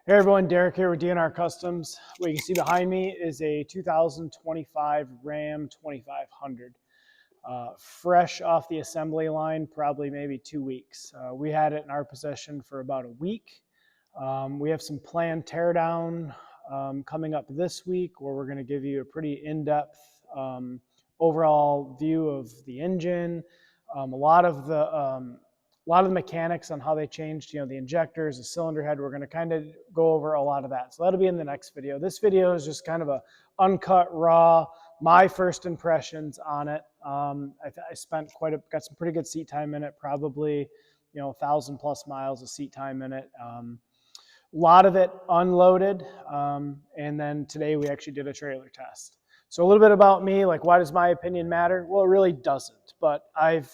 Hey everyone, Derek here with DNR Customs. What you can see behind me is a 2025 Ram 2500. Fresh off the assembly line, probably maybe 2 weeks. We had it in our possession for about a week. We have some planned teardown coming up this week where we're going to give you a pretty in-depth overall view of the engine, a lot of the mechanics on how they changed, the injectors, the cylinder head. We're going to kind of go over a lot of that. So that'll be in the next video. This video is just kind of a uncut, raw, my first impressions on it. I spent got some pretty good seat time in it, probably, 1,000 plus miles of seat time in it. A lot of it unloaded. And then today we actually did a trailer test. So a little bit about me, like why does my opinion matter? Well, it really doesn't, but I've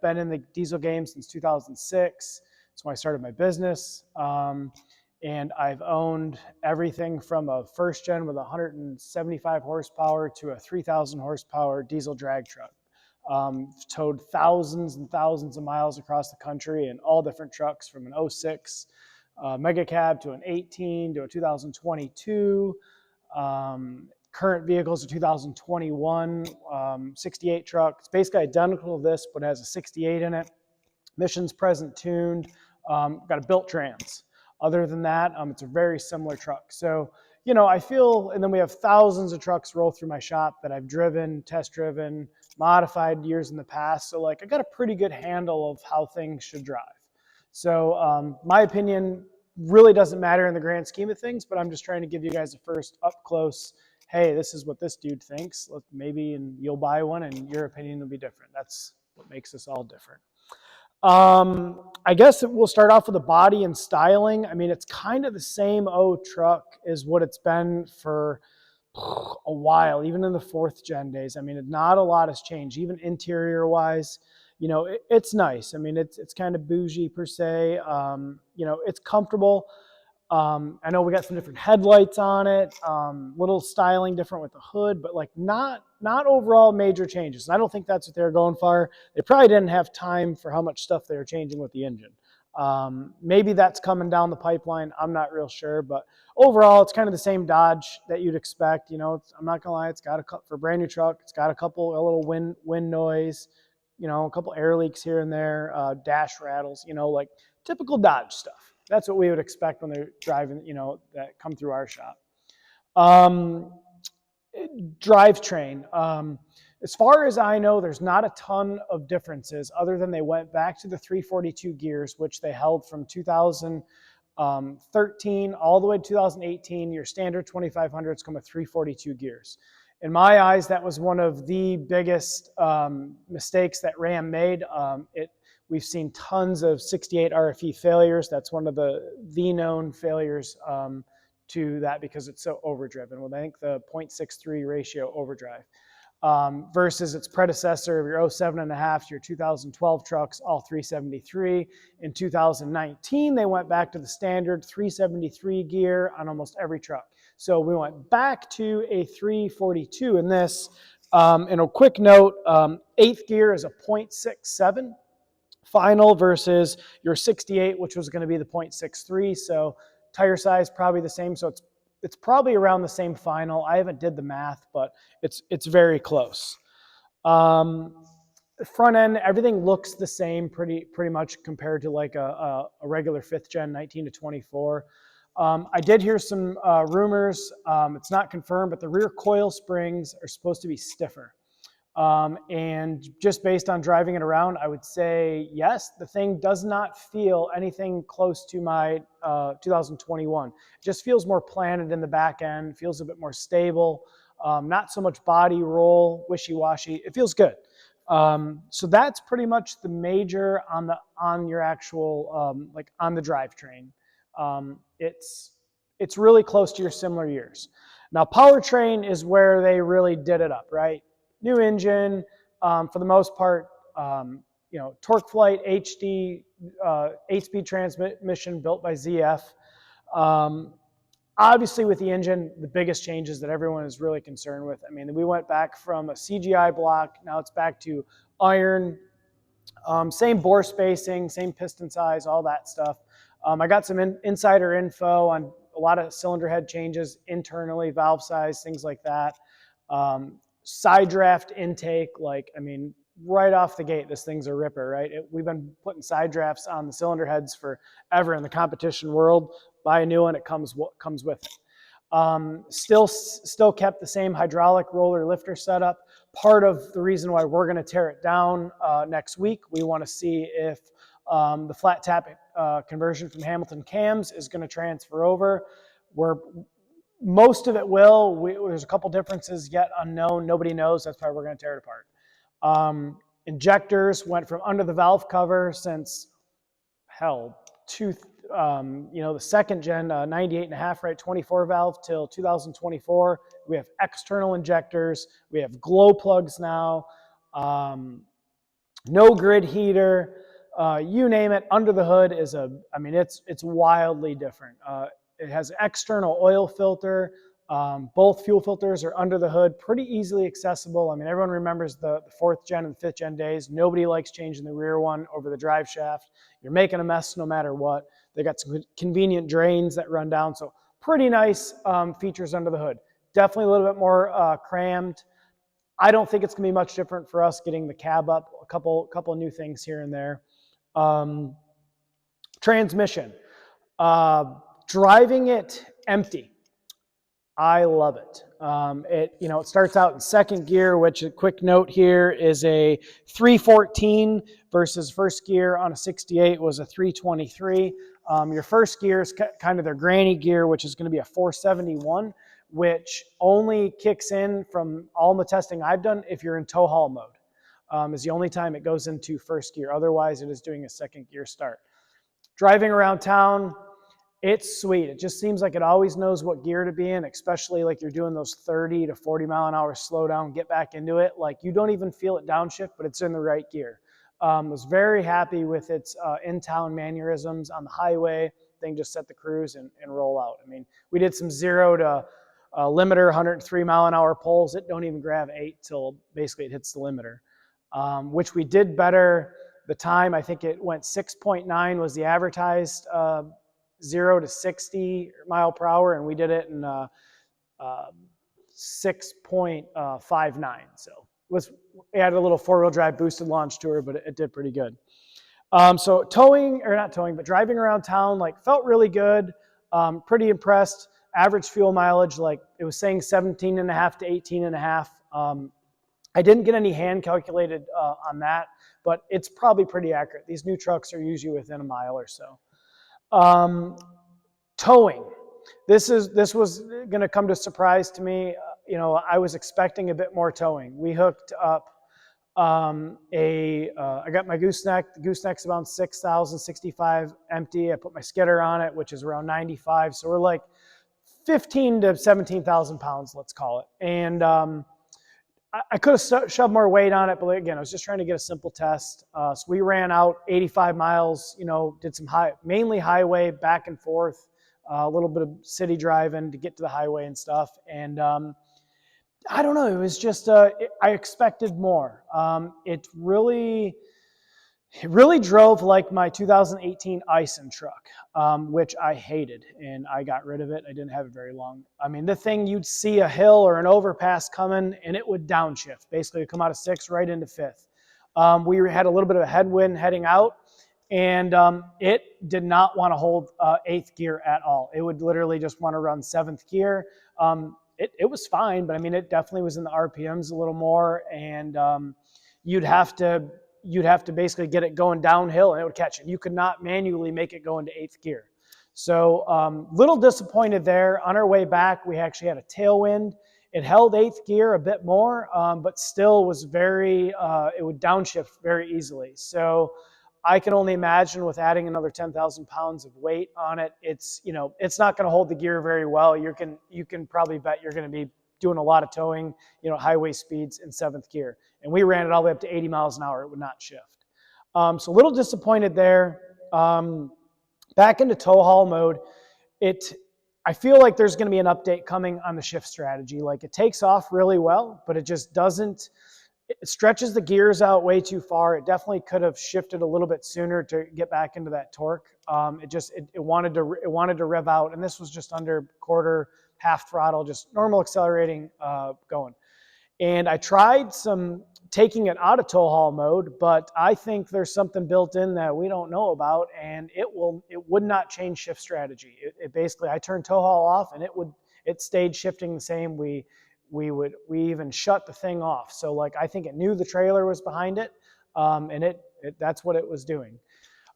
been in the diesel game since 2006. That's when I started my business. And I've owned everything from a first gen with 175 horsepower to a 3,000 horsepower diesel drag truck. Towed thousands and thousands of miles across the country in all different trucks, from an 06 mega cab to an 18 to a 2022. Current vehicles are 2021 68 truck. It's basically identical to this, but has a 68 in it. Emissions present tuned. Got a built trans. Other than that, it's a very similar truck. So, I feel, and then we have thousands of trucks roll through my shop that I've driven, test driven, modified years in the past. So I got a pretty good handle of how things should drive. So my opinion really doesn't matter in the grand scheme of things, but I'm just trying to give you guys a first up close, hey, this is what this dude thinks. Maybe you'll buy one and your opinion will be different. That's what makes us all different. I guess we'll start off with the body and styling. I mean, it's kind of the same old truck as what it's been for a while, even in the 4th gen days. I mean, not a lot has changed, even interior wise. It's nice. I mean, it's kind of bougie per se. It's comfortable. I know we got some different headlights on it, little styling different with the hood, but not overall major changes. And I don't think that's what they're going for. They probably didn't have time for how much stuff they were changing with the engine. Maybe that's coming down the pipeline. I'm not real sure, but overall, it's kind of the same Dodge that you'd expect. I'm not gonna lie, it's got for a brand new truck. It's got a little wind noise, a couple air leaks here and there, dash rattles, typical Dodge stuff. That's what we would expect when they're driving, that come through our shop. Drivetrain. As far as I know, there's not a ton of differences other than they went back to the 342 gears, which they held from 2013 all the way to 2018. Your standard 2500s come with 342 gears. In my eyes, that was one of the biggest mistakes that Ram made. We've seen tons of 68 RFE failures. That's one of the known failures to that because it's so overdriven. Well, I think the 0.63 ratio overdrive versus its predecessor of your 07.5 to your 2012 trucks, all 373. In 2019, they went back to the standard 373 gear on almost every truck. So we went back to a 342 in this. And a quick note, 8th gear is a 0.67. Final versus your 68, which was going to be the 0.63. So tire size probably the same. So it's probably around the same final. I haven't did the math, but it's very close. Front end, everything looks the same pretty much compared to a regular 5th gen 19 to 24. I did hear some rumors. It's not confirmed, but the rear coil springs are supposed to be stiffer. And just based on driving it around, I would say, yes, the thing does not feel anything close to my 2021. It just feels more planted in the back end, feels a bit more stable, not so much body roll, wishy-washy. It feels good. So that's pretty much the major on your actual, on the drivetrain. It's really close to your similar years. Now, powertrain is where they really did it up, right? New engine, for the most part, torque flight, HD, 8-speed transmission built by ZF. Obviously, with the engine, the biggest changes that everyone is really concerned with. I mean, we went back from a CGI block, now it's back to iron, same bore spacing, same piston size, all that stuff. I got some insider info on a lot of cylinder head changes internally, valve size, things like that. Side draft intake, like, I mean, right off the gate, this thing's a ripper, right? We've been putting side drafts on the cylinder heads forever in the competition world. Buy a new one, it comes with it. Still kept the same hydraulic roller lifter setup. Part of the reason why we're going to tear it down next week, we want to see if the flat tap conversion from Hamilton cams is going to transfer over. Most of it will. There's a couple differences yet unknown. Nobody knows. That's why we're going to tear it apart. Injectors went from under the valve cover since, hell, the second gen 98.5, right, 24 valve till 2024. We have external injectors. We have glow plugs now. No grid heater. You name it. Under the hood is it's wildly different. It has an external oil filter. Both fuel filters are under the hood, pretty easily accessible. I mean, everyone remembers the 4th gen and the 5th gen days. Nobody likes changing the rear one over the drive shaft. You're making a mess no matter what. They got some convenient drains that run down. So pretty nice features under the hood. Definitely a little bit more crammed. I don't think it's going to be much different for us getting the cab up. A couple of new things here and there. Transmission. Driving it empty. I love it. It starts out in second gear, which, a quick note here, is a 314 versus first gear on a 68 was a 323. Your first gear is kind of their granny gear, which is going to be a 471, which only kicks in from all the testing I've done if you're in tow haul mode. Is the only time it goes into first gear. Otherwise, it is doing a second gear start. Driving around town, it's sweet. It just seems like it always knows what gear to be in, especially like you're doing those 30 to 40 mile an hour slowdown, get back into it. Like, you don't even feel it downshift, but it's in the right gear. Was very happy with its in-town mannerisms on the highway. Thing just set the cruise and roll out. I mean, we did some 0 to limiter, 103 mile an hour pulls. It don't even grab 8 till basically it hits the limiter, which we did better. The time, I think it went 6.9 was the advertised 0 to 60 mile per hour, and we did it in 6.59. So it had a little 4-wheel drive boosted launch to her, but it did pretty good. So driving around town, like, felt really good. Pretty impressed. Average fuel mileage, like, it was saying 17.5 to 18.5. I didn't get any hand calculated on that, but it's probably pretty accurate. These new trucks are usually within a mile or so. Towing. This was going to come to surprise to me. I was expecting a bit more towing. We hooked up I got my gooseneck. The gooseneck's about 6,065 empty. I put my skidder on it, which is around 95. So we're like 15 to 17,000 pounds, let's call it. And I could have shoved more weight on it, but again, I was just trying to get a simple test. So we ran out 85 miles, did some mainly highway back and forth, a little bit of city driving to get to the highway and stuff. And I don't know, it was just, I expected more. It really drove like my 2018 Ison truck, which I hated, and I got rid of it. I didn't have it very long. I mean, the thing, you'd see a hill or an overpass coming, and it would downshift. Basically, it'd come out of 6th right into 5th. We had a little bit of a headwind heading out, and it did not want to hold 8th gear at all. It would literally just want to run 7th gear. It was fine, but I mean, it definitely was in the RPMs a little more, and you'd have to basically get it going downhill and it would catch it. You could not manually make it go into 8th gear. So little disappointed there. On our way back, we actually had a tailwind. It held 8th gear a bit more, but still was it would downshift very easily. So I can only imagine with adding another 10,000 pounds of weight on it, it's not going to hold the gear very well. You can probably bet you're going to be doing a lot of towing, highway speeds in 7th gear. And we ran it all the way up to 80 miles an hour. It would not shift. So a little disappointed there. Back into tow haul mode. I feel like there's going to be an update coming on the shift strategy. Like, it takes off really well, but it just doesn't. it stretches the gears out way too far. It definitely could have shifted a little bit sooner to get back into that torque. It wanted to rev out, and this was just under quarter, half throttle, just normal accelerating going. And I tried taking it out of tow haul mode, but I think there's something built in that we don't know about, and it would not change shift strategy. It basically, I turned tow haul off, and it stayed shifting the same. We even shut the thing off. So like, I think it knew the trailer was behind it, and that's what it was doing.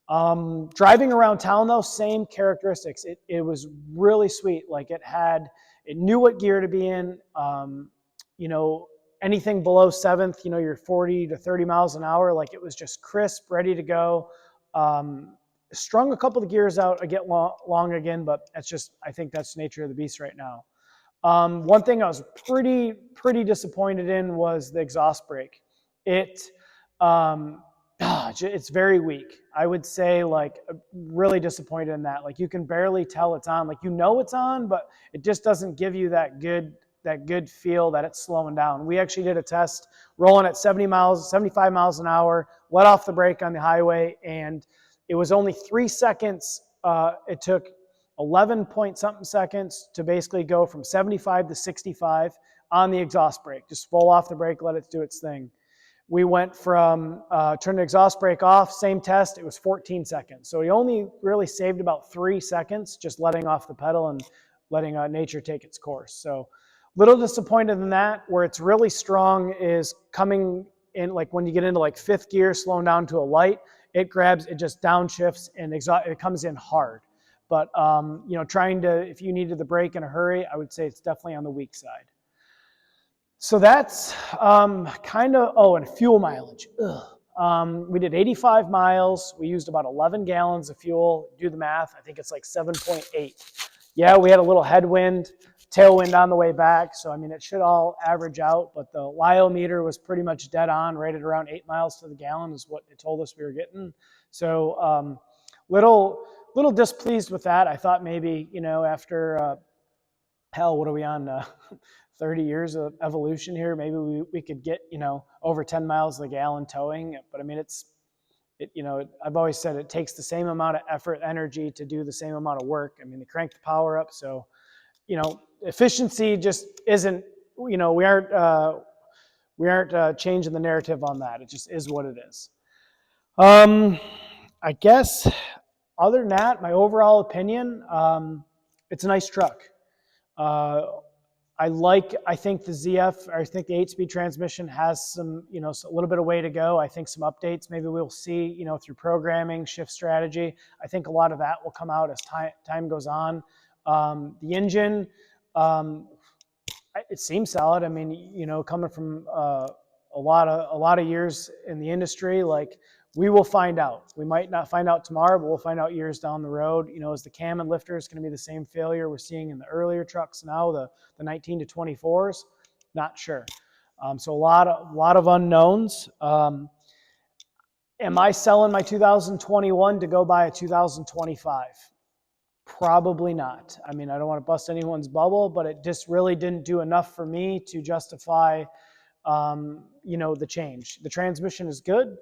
Driving around town though, same characteristics. It was really sweet. Like it knew what gear to be in. You know, anything below 7th, you know, you're 40 to 30 miles an hour. Like it was just crisp, ready to go. Strung a couple of gears out, I get long again, but I think that's the nature of the beast right now. One thing I was pretty disappointed in was the exhaust brake. It's very weak. I would say like really disappointed in that. Like you can barely tell it's on. Like you know it's on, but it just doesn't give you that good feel that it's slowing down. We actually did a test rolling at 75 miles an hour, let off the brake on the highway, and it was only 3 seconds. It took 11 point something seconds to basically go from 75 to 65 on the exhaust brake. Just full off the brake, let it do its thing. We went from turn the exhaust brake off, same test, it was 14 seconds. So we only really saved about 3 seconds just letting off the pedal and letting nature take its course. So little disappointed in that. Where it's really strong is coming in, like when you get into like 5th gear, slowing down to a light, it just downshifts and it comes in hard. But you know, if you needed the brake in a hurry, I would say it's definitely on the weak side. So that's and fuel mileage. We did 85 miles. We used about 11 gallons of fuel. Do the math. I think it's like 7.8. Yeah, we had a little headwind, tailwind on the way back. So, I mean, it should all average out. But the LIO meter was pretty much dead on, right at around 8 miles to the gallon is what it told us we were getting. So, little displeased with that. I thought maybe, you know, after, what are we on, 30 years of evolution here, maybe we could get, you know, over 10 miles a gallon towing. But I mean, I've always said it takes the same amount of effort, energy to do the same amount of work. I mean, they crank the power up. So, you know, efficiency just isn't, you know, we aren't changing the narrative on that. It just is what it is. I guess other than that, my overall opinion, it's a nice truck. I think the ZF, or I think the 8-speed transmission has some, you know, a little bit of way to go. I think some updates maybe we'll see, you know, through programming, shift strategy. I think a lot of that will come out as time goes on. The engine, it seems solid. I mean, you know, coming from a lot of years in the industry, like we will find out. We might not find out tomorrow, but we'll find out years down the road. You know, is the cam and lifter is going to be the same failure we're seeing in the earlier trucks now, the 19 to 24s? Not sure. So a lot of unknowns. Am I selling my 2021 to go buy a 2025? Probably not. I mean, I don't want to bust anyone's bubble, but it just really didn't do enough for me to justify, you know, the change. The transmission is good.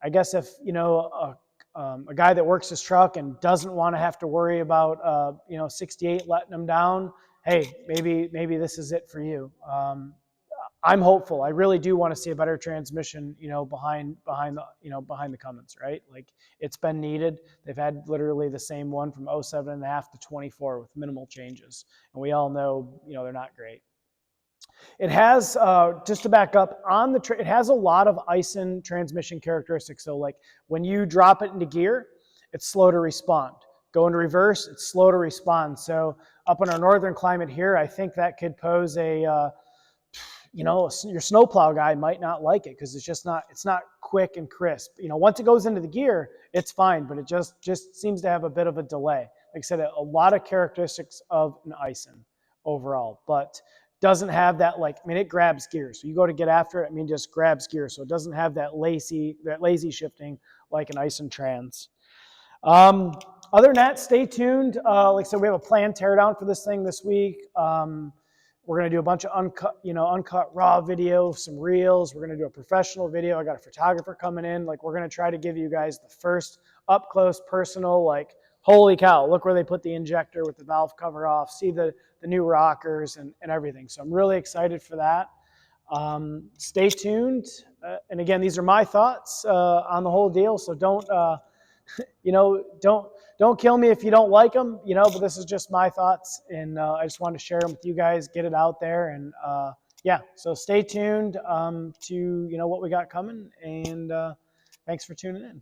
I guess if, you know, a guy that works his truck and doesn't want to have to worry about, you know, 68 letting him down, hey, maybe this is it for you. I'm hopeful. I really do want to see a better transmission, you know, behind the Cummins, right? Like it's been needed. They've had literally the same one from 07.5 to 24 with minimal changes, and we all know, you know, they're not great. It has, just to back up, it has a lot of Aisin transmission characteristics. So like when you drop it into gear, it's slow to respond. Go into reverse, it's slow to respond. So up in our northern climate here, I think that could pose you know, your snowplow guy might not like it because it's not quick and crisp. You know, once it goes into the gear, it's fine, but it just seems to have a bit of a delay. Like I said, a lot of characteristics of an Aisin overall, but doesn't have that, like, I mean, it grabs gear. So you go to get after it, I mean, just grabs gear. So it doesn't have that lazy shifting like an Aisin trans. Other than that, stay tuned. Like I said, we have a planned teardown for this thing this week. We're We're going to do a bunch of uncut raw video, some reels. We're going to do a professional video. I got a photographer coming in. Like, we're going to try to give you guys the first up close, personal, like, holy cow, look where they put the injector with the valve cover off, see the new rockers and everything. So I'm really excited for that. Stay tuned. And again, these are my thoughts on the whole deal. So don't kill me if you don't like them, but this is just my thoughts. And I just wanted to share them with you guys, get it out there. And yeah, so stay tuned to, what we got coming. And thanks for tuning in.